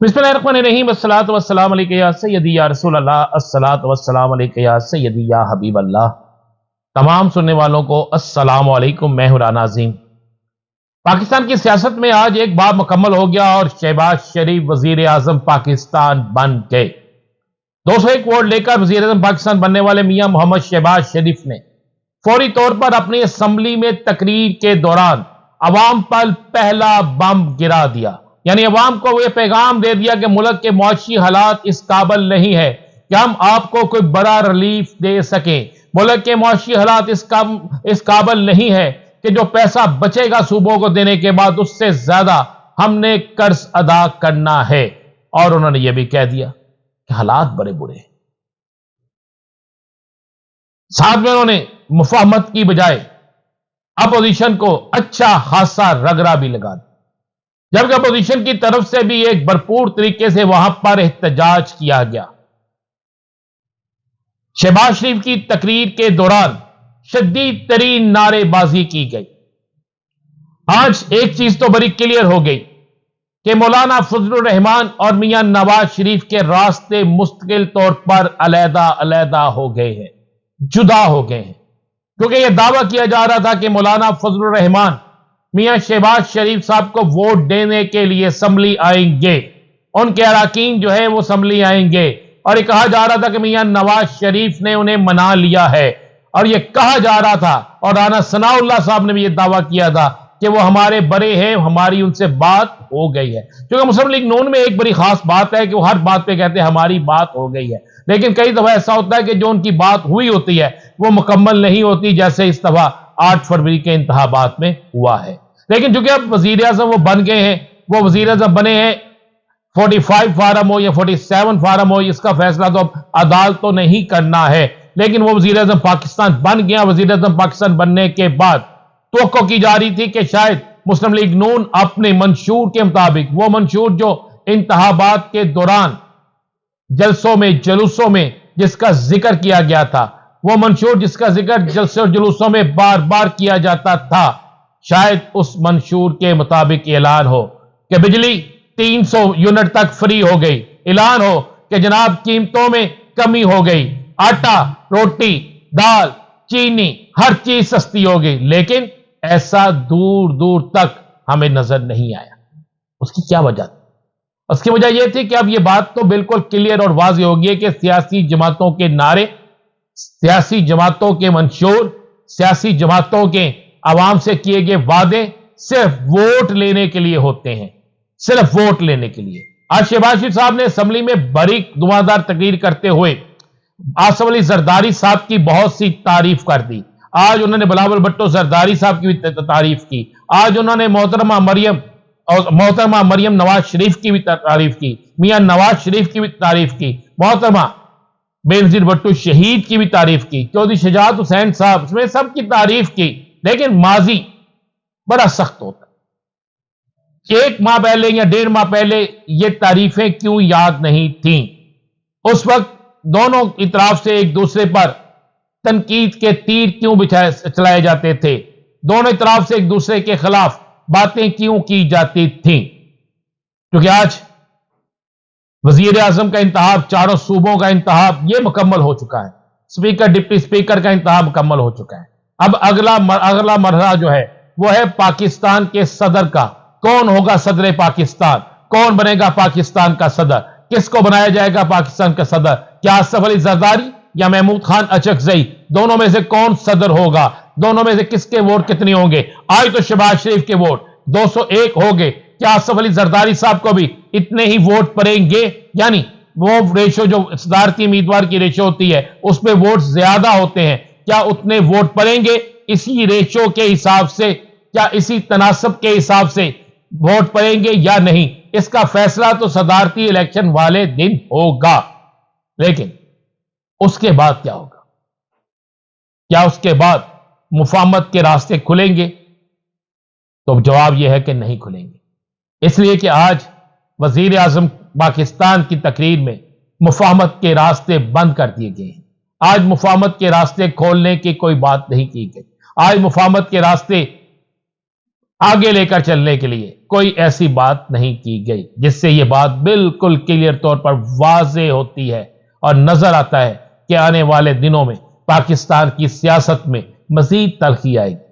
बिस्मिल्लाहिर्रहमानिर्रहीम। अस्सलातु वस्सलामु अलैका या सय्यदी या रसूल अल्लाह, अस्सलातु वस्सलामु अलैका या सय्यदी या हबीब अल्लाह। तमाम सुनने वालों को अस्सलामु अलैकुम। मैं हूं राना अज़ीम। पाकिस्तान की सियासत में आज एक बाब मुकम्मल हो गया और शहबाज शरीफ वजीर आजम पाकिस्तान बन गए। 201 वोट लेकर वजीर आजम पाकिस्तान बनने वाले मियां मोहम्मद शहबाज शरीफ ने फौरी तौर पर अपनी असम्बली में तकरीर के दौरान अवाम पर पहला बम गिरा दिया। यानी अवाम को यह पैगाम दे दिया कि मुल्क के मुआशी हालात इस काबिल नहीं है कि हम आपको कोई बड़ा रिलीफ दे सकें। मुल्क के मुआशी हालात इस काबिल नहीं है कि जो पैसा बचेगा सूबों को देने के बाद उससे ज्यादा हमने कर्ज अदा करना है। और उन्होंने यह भी कह दिया कि हालात बड़े बुरे हैं। साथ में उन्होंने मुफाहमत की बजाय अपोजिशन को अच्छा खासा रगड़ा भी लगा दिया, जबकि अपोजिशन की तरफ से भी एक भरपूर तरीके से वहां पर एहतजाज किया गया। शहबाज शरीफ की तकरीर के दौरान शदीद तरीन नारेबाजी की गई। आज एक चीज तो बड़ी क्लियर हो गई कि मौलाना फजलुर रहमान और मियां नवाज शरीफ के रास्ते मुस्तकिल तौर पर अलहदा अलहदा हो गए हैं, जुदा हो गए हैं। क्योंकि यह दावा किया जा रहा था कि मौलाना फजलुर रहमान मियां शहबाज शरीफ साहब को वोट देने के लिए असम्बली आएंगे, उनके अरकान जो है वो असम्बली आएंगे। और यह कहा जा रहा था कि मियां नवाज शरीफ ने उन्हें मना लिया है। और यह कहा जा रहा था और राना सनाउल्लाह साहब ने भी यह दावा किया था कि वो हमारे बड़े हैं, हमारी उनसे बात हो गई है। क्योंकि मुस्लिम लीग नून में एक बड़ी खास बात है कि वो हर बात पे कहते हैं हमारी बात हो गई है, लेकिन कई दफा ऐसा होता है कि जो उनकी बात हुई होती है वो मुकम्मल नहीं होती, जैसे इस दफा 8 फरवरी के इंतखाबात में हुआ है। लेकिन चूंकि अब वजीर आजम वो बन गए हैं, वो वजीर आजम बने हैं, 45 फार्म हो या 47 फार्म हो, इसका फैसला तो अब अदालत तो नहीं करना है, लेकिन वो वजीर आजम पाकिस्तान बन गया। वजीर आजम पाकिस्तान बनने के बाद तो की जा रही थी कि शायद मुस्लिम लीग नून अपने मंशूर के मुताबिक, वो मंशूर जो इंतखाबात के दौरान जलसों में जुलूसों में जिसका जिक्र किया गया था, वो मंशूर जिसका जिक्र जलसों और जुलूसों में बार बार किया जाता था, शायद उस मंशूर के मुताबिक ऐलान हो कि बिजली 300 यूनिट तक फ्री हो गई, ऐलान हो कि जनाब कीमतों में कमी हो गई, आटा रोटी दाल चीनी हर चीज सस्ती हो गई। लेकिन ऐसा दूर दूर तक हमें नजर नहीं आया। उसकी क्या वजह थी? उसकी वजह यह थी कि अब यह बात तो बिल्कुल क्लियर और वाज़ेह हो गई कि सियासी जमातों के नारे, सियासी जमातों के मंशूर, सियासी जमातों के आवाम से किए गए वादे सिर्फ वोट लेने के लिए होते हैं, सिर्फ वोट लेने के लिए। आज शहबाज शरीफ साहब ने असेंबली में बड़ी धुआंधार तकरीर करते हुए आसिफ अली जरदारी साहब की बहुत सी तारीफ कर दी। आज उन्होंने बिलावल भुट्टो जरदारी साहब की भी तारीफ की। आज उन्होंने मोहतरमा मरियम नवाज शरीफ की भी तारीफ की, मियां नवाज शरीफ की भी तारीफ की, मोहतरमा बेनजीर भुट्टो शहीद की भी तारीफ की, चौधरी शजात हुसैन साहब इसमें सबकी तारीफ की। लेकिन माजी बड़ा सख्त होता है। 1 माह पहले या 1.5 माह पहले ये तारीफें क्यों याद नहीं थी? उस वक्त दोनों की तरफ से एक दूसरे पर तनकीद के तीर क्यों चलाए जाते थे? दोनों तरफ से एक दूसरे के खिलाफ बातें क्यों की जाती थी? क्योंकि आज वजीर आजम का इंतखाब, चारों सूबों का इंतखाब ये मुकम्मल हो चुका है। स्पीकर डिप्टी स्पीकर का इंतखाब मुकम्मल हो चुका है। अब अगला मरहला जो है वो है पाकिस्तान के सदर का। कौन होगा सदर पाकिस्तान? कौन बनेगा पाकिस्तान का सदर? किसको बनाया जाएगा पाकिस्तान का सदर? क्या आसिफ अली जरदारी या महमूद खान अचकजई? दोनों में से कौन सदर होगा? दोनों में से किसके वोट कितने होंगे? आज तो शहबाज शरीफ के वोट 201 हो गए। क्या आसिफ अली जरदारी साहब को भी इतने ही वोट पड़ेंगे? यानी वो रेशो जो सदारती उम्मीदवार की रेशो होती है उसमें वोट ज्यादा होते हैं, क्या उतने वोट पड़ेंगे? इसी रेशो के हिसाब से, क्या इसी तनासब के हिसाब से वोट पड़ेंगे या नहीं, इसका फैसला तो सदारती इलेक्शन वाले दिन होगा। लेकिन उसके बाद क्या होगा? क्या उसके बाद मुफाहमत के रास्ते खुलेंगे? तो जवाब यह है कि नहीं खुलेंगे। इसलिए कि आज वजीर आजम पाकिस्तान की तकरीर में मुफाहमत के रास्ते बंद कर दिए गए हैं। आज मुफाहमत के रास्ते खोलने की कोई बात नहीं की गई। आज मुफाहमत के रास्ते آگے لے کر چلنے کے لیے کوئی ایسی بات نہیں کی گئی، جس سے یہ بات بالکل کلیئر طور پر واضح ہوتی ہے اور نظر آتا ہے کہ آنے والے دنوں میں پاکستان کی سیاست میں مزید تلخی آئے گی۔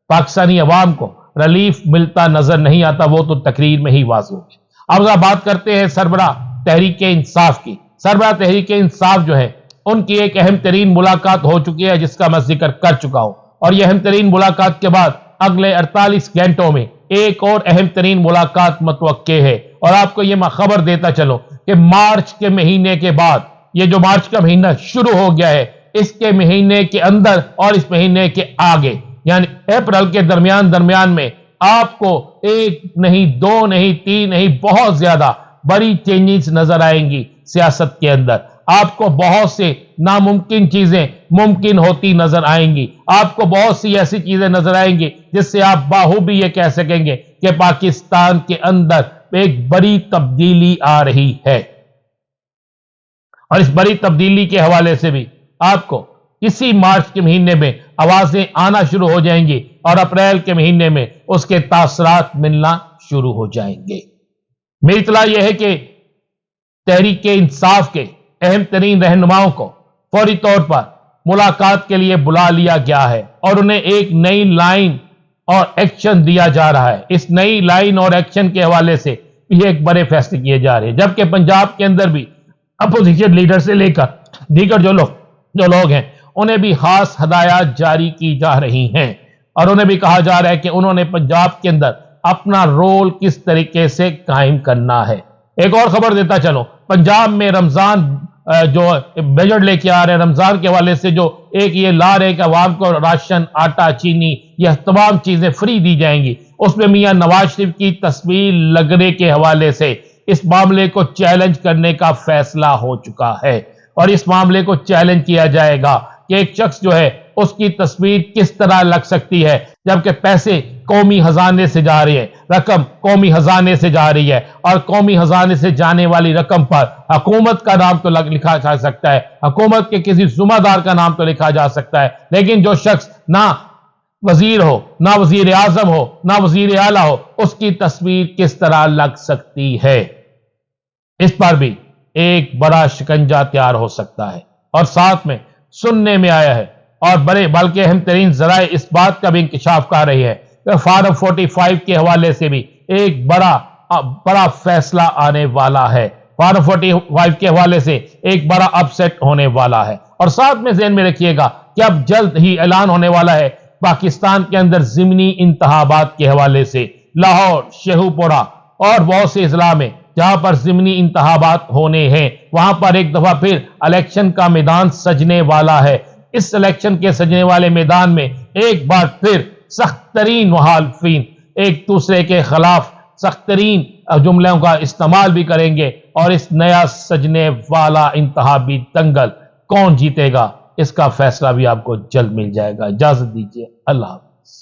پاکستانی عوام کو ریلیف ملتا نظر نہیں آتا، وہ تو تقریر میں ہی واضح ہو گیا۔ اب ذرا بات کرتے ہیں سربراہ تحریک انصاف کی۔ سربراہ تحریک انصاف جو ہے، ان کی ایک اہم ترین ملاقات ہو چکی ہے، جس کا میں ذکر کر چکا ہوں، اور یہ اہم ترین ملاقات کے بعد اگلے 48 گھنٹوں میں ایک اور اہم ترین ملاقات متوقع ہے۔ اور آپ کو یہ میں خبر دیتا چلوں کہ مارچ کے مہینے کے بعد، یہ جو مارچ کا مہینہ شروع ہو گیا ہے، اس کے مہینے کے اندر اور اس مہینے کے آگے یعنی اپریل کے درمیان میں آپ کو ایک نہیں، دو نہیں، تین نہیں، بہت زیادہ بڑی چینجز نظر آئیں گی سیاست کے اندر۔ آپ کو بہت سے ناممکن چیزیں ممکن ہوتی نظر آئیں گی۔ آپ کو بہت سی ایسی چیزیں نظر آئیں گی جس سے آپ باخوبی یہ کہہ سکیں گے کہ پاکستان کے اندر ایک بڑی تبدیلی آ رہی ہے۔ اور اس بڑی تبدیلی کے حوالے سے بھی آپ کو اسی مارچ کے مہینے میں آوازیں آنا شروع ہو جائیں گی، اور اپریل کے مہینے میں اس کے تاثرات ملنا شروع ہو جائیں گے۔ میری اطلاع یہ ہے کہ تحریک انصاف کے اہم ترین رہنماؤں کو فوری طور پر ملاقات کے لیے بلا لیا گیا ہے، اور انہیں ایک نئی لائن اور ایکشن دیا جا رہا ہے۔ اس نئی لائن اور ایکشن کے حوالے سے یہ ایک بڑے فیصلے کیے جا رہے ہیں، جبکہ پنجاب کے اندر بھی اپوزیشن لیڈر سے لے کر دیگر جو لوگ ہیں، انہیں بھی خاص ہدایات جاری کی جا رہی ہیں، اور انہیں بھی کہا جا رہا ہے کہ انہوں نے پنجاب کے اندر اپنا رول کس طریقے سے قائم کرنا ہے۔ ایک اور خبر دیتا چلوں، پنجاب میں رمضان جو بجٹ لے کے آ رہے ہیں، رمضان کے حوالے سے جو ایک یہ لا رہے کہ عوام کو راشن، آٹا، چینی، یہ تمام چیزیں فری دی جائیں گی، اس میں میاں نواز شریف کی تصویر لگنے کے حوالے سے اس معاملے کو چیلنج کرنے کا فیصلہ ہو چکا ہے، اور اس معاملے کو چیلنج کیا جائے گا کہ ایک شخص جو ہے اس کی تصویر کس طرح لگ سکتی ہے، جبکہ پیسے قومی خزانے سے جا رہی ہے، رقم قومی خزانے سے جا رہی ہے، اور قومی خزانے سے جانے والی رقم پر حکومت کا نام تو لکھا جا سکتا ہے، حکومت کے کسی ذمہ دار کا نام تو لکھا جا سکتا ہے، لیکن جو شخص نہ وزیر ہو، نہ وزیر اعظم ہو، نہ وزیر اعلیٰ ہو، اس کی تصویر کس طرح لگ سکتی ہے، اس پر بھی ایک بڑا شکنجہ تیار ہو سکتا ہے۔ اور ساتھ میں سننے میں آیا ہے، اور بلکہ اہم ترین ذرائع اس بات کا بھی انکشاف کر رہی ہے کہ فارم 45 کے حوالے سے بھی ایک بڑا فیصلہ آنے والا ہے، فارم 45 کے حوالے سے ایک بڑا اپ سیٹ ہونے والا ہے۔ اور ساتھ میں ذہن میں رکھیے گا کہ اب جلد ہی اعلان ہونے والا ہے پاکستان کے اندر ضمنی انتخابات کے حوالے سے، لاہور، شیخوپورہ اور بہت سے اضلاع میں جہاں پر ضمنی انتخابات ہونے ہیں، وہاں پر ایک دفعہ پھر الیکشن کا میدان سجنے والا ہے۔ اس الیکشن کے سجنے والے میدان میں ایک بار پھر سخت ترین مخالفین ایک دوسرے کے خلاف سخت ترین جملوں کا استعمال بھی کریں گے، اور اس نیا سجنے والا انتخابی دنگل کون جیتے گا، اس کا فیصلہ بھی آپ کو جلد مل جائے گا۔ اجازت دیجیے، اللہ حافظ۔